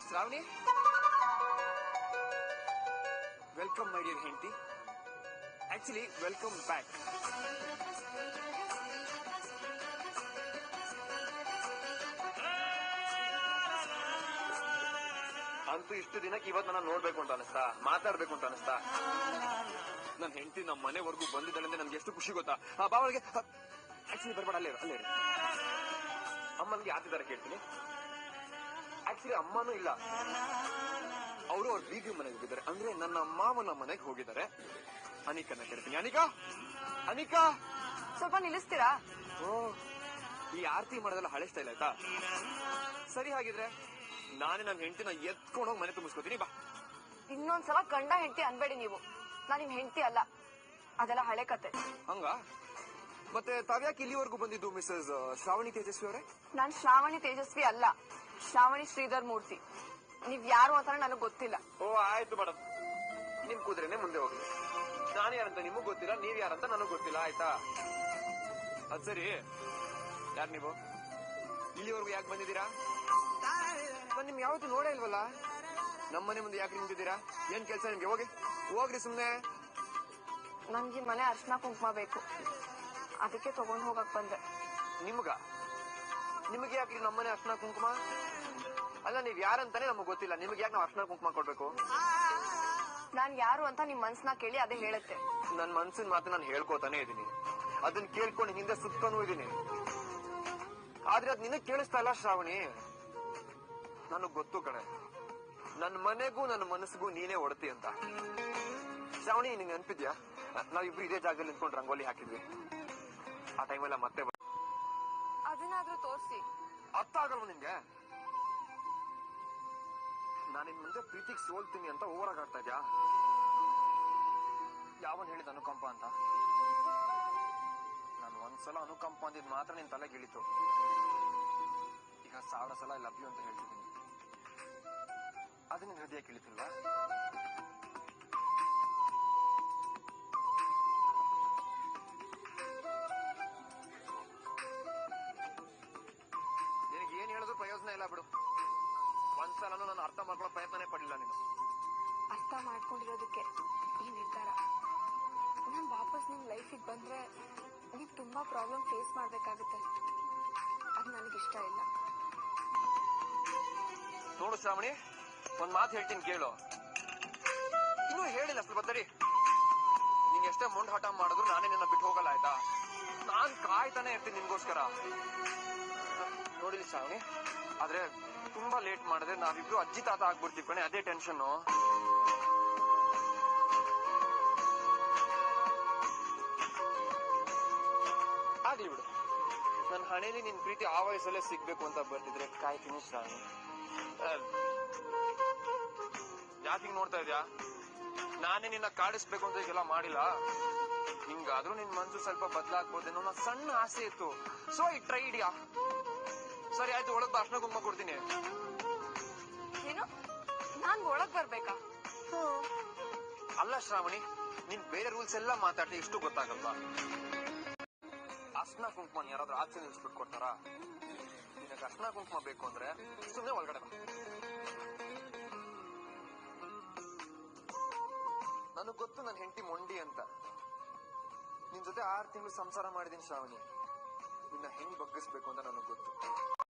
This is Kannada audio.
ಶ್ರಾವಣಿ, ವೆಲ್ಕಮ್ ಮೈ ಡಿಯರ್ ಹೆಂಡತಿ. Actually welcome back. ಅಂತೂ ಇಷ್ಟು ದಿನಕ್ಕೆ ಇವತ್ತು ನನ್ನ ನೋಡ್ಬೇಕು ಅಂತ ಅನಿಸ್ತಾ, ಮಾತಾಡ್ಬೇಕು ಅಂತ ಅನಿಸ್ತಾ. ನನ್ನ ಹೆಂಡತಿ ನಮ್ಮ ಮನೆವರೆಗೂ ಬಂದಿದ್ದಾಳೆ ನನ್ಗೆ ಎಷ್ಟು ಖುಷಿ ಗೊತ್ತಾ. ಬಾವಳಿಗೆ ಆಕ್ಚುಲಿ ಬರ್ಬೇಡ, ಅಲ್ಲೇ ಅಲ್ಲೇ ಅಮ್ಮನಿಗೆ ಯಾತಿದ್ದಾರೆ ಕೇಳ್ತೀನಿ. ಆಕ್ಚುಲಿ ಅಮ್ಮನೂ ಇಲ್ಲ, ಅವರು ಅವ್ರ ಬೀಗ್ರ ಮನೆಗೆ ಹೋಗಿದ್ದಾರೆ. ಅಂದ್ರೆ ನನ್ನ ಮಾವನ ಮನೆಗೆ ಹೋಗಿದ್ದಾರೆ. ಅನಿಕನ್ನ ಕೇಳ್ತೀನಿ. ಅನಿಕಾ, ಅನಿಕಾ, ಸ್ವಲ್ಪ ನಿಲ್ಲಿಸ್ತೀರಾ? ಓ, ಈ ಆರತಿ ಮಾಡೋದೆಲ್ಲ ಹಳೆ ಸ್ಟೈಲ್ ಆಯ್ತಾ? ಸರಿ, ಹಾಗಿದ್ರೆ ನಾನೇ ನನ್ನ ಹೆಂಡತಿನ ಎತ್ಕೊಂಡೋಗಿ ಮನೆ ತುಂಬಿಸ್ಕೊತೀನಿ. ಬಾ. ಇನ್ನೊಂದ್ಸಲ ಗಂಡ ಹೆಂಡತಿ ಅನ್ಬೇಡಿ ನೀವು. ನಾನ್ ನಿಮ್ ಹೆಂಡತಿ ಅಲ್ಲ, ಅದೆಲ್ಲ ಹಳೆ ಕತೆ. ಹಂಗ? ಮತ್ತೆ ತಾವ್ಯಾಕೆ ಇಲ್ಲಿವರೆಗೂ ಬಂದಿದ್ದು ಮಿಸಸ್ ಶ್ರಾವಣಿ ತೇಜಸ್ವಿ ಅವರೇ? ನಾನ್ ಶ್ರಾವಣಿ ತೇಜಸ್ವಿ ಅಲ್ಲ, ಶ್ರಾವಣಿ ಶ್ರೀಧರ್ ಮೂರ್ತಿ. ನೀವ್ ಯಾರು ಅಂತ ನನಗ್ ಗೊತ್ತಿಲ್ಲ. ಓ, ಆಯ್ತು ಮೇಡಮ್, ನಿಮ್ ಕುದುರೆನೆ ಮುಂದೆ ಹೋಗ್ಲಿ. ನಾನು ಯಾರಂತ ನಿಮಗ್ ಗೊತ್ತಿಲ್ಲ, ನೀವ್ ಯಾರಂತ ನನಗ್ ಗೊತ್ತಿಲ್ಲ, ಆಯ್ತಾ? ಅದ್ ಸರಿ, ಯಾರು ನೀವು? ಇಲ್ಲಿವರೆಗೂ ಯಾಕೆ ಬಂದಿದ್ದೀರಾ? ನಾನ್ ನಿಮ್ಗೆ ಯಾವತ್ತೂ ನೋಡೇ ಇಲ್ವಲ್ಲ. ನಮ್ಮನೆ ಮುಂದೆ ಯಾಕೆ ನಿಂತಿದ್ದೀರಾ? ಏನ್ ಕೆಲ್ಸ ನಿಮ್ಗೆ? ಹೋಗ್ರಿ ಸುಮ್ನೆ. ನನ್ಗೆ ಮನೆ ಅರ್ಶನ ಕುಂಕುಮ ಬೇಕು, ಅದಕ್ಕೆ ತಗೊಂಡ್ ಹೋಗಕ್ ಬಂದೆ. ನಿಮ್ಗೆ ಯಾಕೆ ನಮ್ಮನೆ ಅರ್ಶನ ಕುಂಕುಮ? ಅಲ್ಲ, ನೀವ್ ಯಾರಂತಾನೆ ನಮಗ್ ಗೊತ್ತಿಲ್ಲ, ನಿಮ್ಗೆ ಯಾಕೆ ನಾವು ಅರ್ಶನ ಕುಂಕುಮ ಕೊಡ್ಬೇಕು? ನಾನ್ ಯಾರು ಅಂತ ನಿಮ್ ಮನ್ಸನ್ನ ಕೇಳಿ ಅದೇ ಹೇಳುತ್ತೆ. ನನ್ ಮನ್ಸಿನ ಮಾತು ನಾನು ಹೇಳ್ಕೊತಾನೆ ಇದೀನಿ, ಅದನ್ನ ಕೇಳ್ಕೊಂಡು ಹಿಂದೆ ಸುತ್ತಾನೂ ಇದೀನಿ. ಆದ್ರೆ ಅದ್ ನಿನಗ್ ಕೇಳಿಸ್ತಾ ಇಲ್ಲ ಶ್ರಾವಣಿ. ನನಗ್ ಗೊತ್ತು ಕಣೆ, ನನ್ ಮನೆಗೂ ನನ್ನ ಮನಸ್ಸಿಗೂ ನೀನೇ ಒಡತಿ ಅಂತ. ಶ್ರಾವಣಿ, ನಿಂಗೆ ನೆನ್ಪಿದ್ಯಾ ನಾವಿಬ್ರು ಇದೇ ಜಾಗದಲ್ಲಿ ನಿಂತ್ಕೊಂಡು ರಂಗೋಲಿ ಹಾಕಿದ್ವಿ? ಆ ಟೈಮೆಲ್ಲ ಮತ್ತೆ ಅದನ್ನಾದ್ರೂ ತೋರ್ಸಿ. ಅರ್ಥ ಆಗಲ್ವ ನಿಂಗೆ? ನಾನಿನ್ ಮುಂದೆ ಪ್ರೀತಿಗೆ ಸೋಲ್ತೀನಿ ಅಂತ ಓವರ್ ಆಗಿ ಆಡ್ತಾ ಇದ್ಯಾ? ಯಾವನ್ ಹೇಳಿದ ಅನುಕಂಪ ಅಂತ? ನಾನು ಒಂದ್ಸಲ ಅನುಕಂಪ ಅಂದಿದ್ ಮಾತ್ರ ನಿನ್ ತಲೆಗೆ ಇಳಿತು. ಈಗ 1000 ಸಲ ಲವ್ ಯು ಅಂತ ಹೇಳ್ತಿದ್ದೀನಿ, ಅದು ನಿನ್ ಹೃದಯಕ್ಕೆ ಇಳಿತಿಲ್ವಾ? ನಿನಗೆ ಏನ್ ಹೇಳಿದ್ರು ಪ್ರಯೋಜನ ಇಲ್ಲ ಬಿಡು. ಒಂದ್ಸಲನೂ ನಾನು ಅರ್ಥ ಮಾಡ್ಕೊಳ್ಳೋ ಪ್ರಯತ್ನನೇ ಪಡಿಲ್ಲ ನೀನು. ಅರ್ಥ ಮಾಡ್ಕೊಂಡಿರೋದಕ್ಕೆ ಈ ನಿರ್ಧಾರ. ನಾನ್ ವಾಪಸ್ ನಿಮ್ ಲೈಫಿಗೆ ಬಂದ್ರೆ ನೀವ್ ತುಂಬಾ ಪ್ರಾಬ್ಲಮ್ ಫೇಸ್ ಮಾಡ್ಬೇಕಾಗುತ್ತೆ. ಅದು ನನಗಿಷ್ಟ ಇಲ್ಲ. ನೋಡು ಶ್ರಾವಣಿ, ಒಂದ್ ಮಾತು ಹೇಳ್ತೀನಿ ಕೇಳು. ಇನ್ನೂ ಹೇಳಿಲ್ಲ, ಸ್ವಲ್ಪ ತಡಿ. ನೀನ್ ಎಷ್ಟೇ ಮೊಂಡ್ ಹಠ ಮಾಡಿದ್ರು ನಾನೇ ನಿನ್ನ ಬಿಟ್ಟು ಹೋಗಲ್ಲ, ಆಯ್ತಾ? ನಾನ್ ಕಾಯ್ತಾನೆ ಇರ್ತೀನಿ ನಿನ್ಗೋಸ್ಕರ. ನೋಡಿಲಿ ಶ್ರಾವಣಿ, ಆದ್ರೆ ತುಂಬಾ ಲೇಟ್ ಮಾಡಿದ್ರೆ ನಾವಿಬ್ರು ಅಜ್ಜಿ ತಾತ ಆಗ್ಬಿಡ್ತೀವಿ ಕಣೆ, ಅದೇ ಟೆನ್ಷನ್. ಆಗ್ಲಿ ಬಿಡು, ನನ್ ಹಣೆಯಲ್ಲಿ ನಿನ್ ಪ್ರೀತಿ ಆ ವಯಸ್ಸಲ್ಲೇ ಸಿಗ್ಬೇಕು ಅಂತ ಬರ್ತಿದ್ರೆ ಕಾಯ್ತೀನಿ ಶ್ರಾವಣಿ. ಯಾಕೆ ನೋಡ್ತಾ ಇದ್ಯಾ? ನಾನೇ ನಿನ್ನ ಕಾಡಿಸ್ಬೇಕು ಅಂತ ಈಗೆಲ್ಲ ಮಾಡಿಲ್ಲ. ಹಿಂಗಾದ್ರೂ ನಿನ್ ಮನ್ಸು ಸ್ವಲ್ಪ ಬದಲಾಗ್ಬೋದೇನೋ ನನ್ನ ಸಣ್ಣ ಆಸೆ ಇತ್ತು. ಸೊ ಈ ಟ್ರೈ ಇಡಿಯಾ? ಸರಿ ಆಯ್ತು, ಒಳಗ್ ಬಾ, ಅರ್ಶನ ಕುಂಕುಮ ಕೊಡ್ತೀನಿ. ಏನು, ನಾನ್ ಒಳಗ್ ಬರ್ಬೇಕಾ? ಅಲ್ಲ ಶ್ರಾವಣಿ, ನೀನ್ ಬೇರೆ ರೂಲ್ಸ್ ಎಲ್ಲ ಮಾತಾಡ್ತಿ, ಇಷ್ಟು ಗೊತ್ತಾಗಲ್ವಾ? ಅರ್ಶನ ಕುಂಕುಮ ಯಾರಾದ್ರೂ ಆಚೆ ನಿಲ್ಸ್ಬಿಟ್ಟು ಕೊಡ್ತಾರಾ? ನಿನಗೆ ಅರ್ಶನ ಕುಂಕುಮ ಬೇಕು ಅಂದ್ರೆ ಸುಮ್ಮನೆ ಒಳಗಡೆ ಬಾ. ನನಗ್ ಗೊತ್ತು ನನ್ನ ಹೆಂಡತಿ ಮೊಂಡಿ ಅಂತ. ನಿನ್ ಜೊತೆ 6 ತಿಂಗಳು ಸಂಸಾರ ಮಾಡಿದೀನಿ ಶ್ರಾವಣಿ. ನಿನ್ನ ಹೆಂಗ್ ಬಗ್ಗಿಸ್ಬೇಕು ಅಂತ ನನಗ್ ಗೊತ್ತು.